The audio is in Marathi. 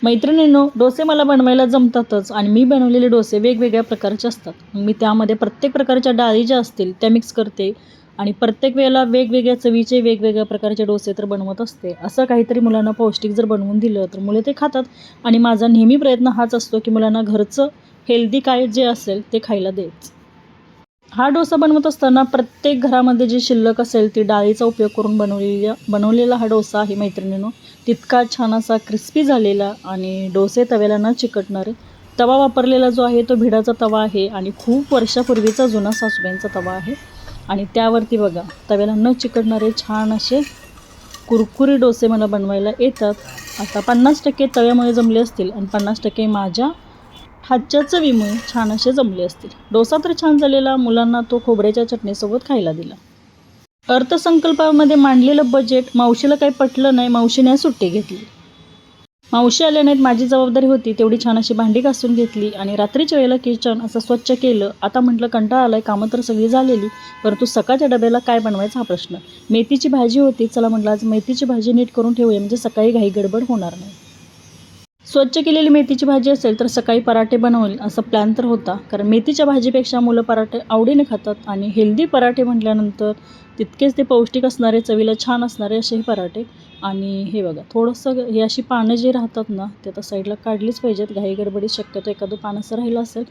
मैत्रिणींनो, डोसे मला बनवायला जमतातच आणि मी बनवलेले डोसे वेगवेगळ्या प्रकारचे असतात. मी त्यामध्ये प्रत्येक प्रकारच्या डाळी ज्या असतील त्या मिक्स करते आणि प्रत्येक वेळेला वेगवेगळ्या चवीचे वेगवेगळ्या प्रकारचे डोसे तर बनवत असते. असं काहीतरी मुलांना पौष्टिक जर बनवून दिलं तर मुलं ते खातात आणि माझा नेहमी प्रयत्न हाच असतो की मुलांना घरचं हेल्दी काय जे असेल ते खायला द्यायचं. हा डोसा बनवत असताना प्रत्येक घरामध्ये जी शिल्लक असेल ती डाळीचा उपयोग करून बनवलेला हा डोसा आहे मैत्रिणींनो. तितका छान असा क्रिस्पी झालेला आणि डोसे तव्याला न चिकटणारे. तवा वापरलेला जो आहे तो भिडाचा तवा आहे आणि खूप वर्षापूर्वीचा जुना सासूबाईंचा तवा आहे आणि त्यावरती बघा तव्याला न चिकटणारे छान असे कुरकुरी डोसे मला बनवायला येतात. आता 50% तव्यामुळे जमले असतील आणि 50% माझ्या हातच्या चवीमुळे छान असे जमले असतील. डोसा तर छान झालेला, मुलांना तो खोबऱ्याच्या चटणीसोबत खायला दिला. अर्थसंकल्पामध्ये मांडलेलं बजेट मावशीला काही पटलं नाही, मावशीने सुट्टी घेतली. मावशी आल्या नाहीत, माझी जबाबदारी होती तेवढी छान अशी भांडी घासून घेतली आणि रात्रीच्या वेळेला किचन असं स्वच्छ केलं. आता म्हटलं कंटाळा आलाय, कामं तर सगळी झालेली, परंतु सकाळच्या डब्याला काय बनवायचा हा प्रश्न. मेथीची भाजी होती, चला म्हटलं आज मेथीची भाजी नीट करून ठेवूया म्हणजे सकाळी घाई गडबड होणार नाही. स्वच्छ केलेली मेथीची भाजी असेल तर सकाळी पराठे बनवेल असा प्लॅन तर होता, कारण मेथीच्या भाजीपेक्षा मुलं पराठे आवडीने खातात आणि हेल्दी पराठे म्हटल्यानंतर तितकेच ते पौष्टिक असणारे, चवीला छान असणारे असेही पराठे. आणि हे बघा थोडंसं हे अशी पानं जी राहतात ना ते आता साईडला काढलीच पाहिजेत, घाई गडबडीत शक्यतो एखादं पान असं राहिलं असेल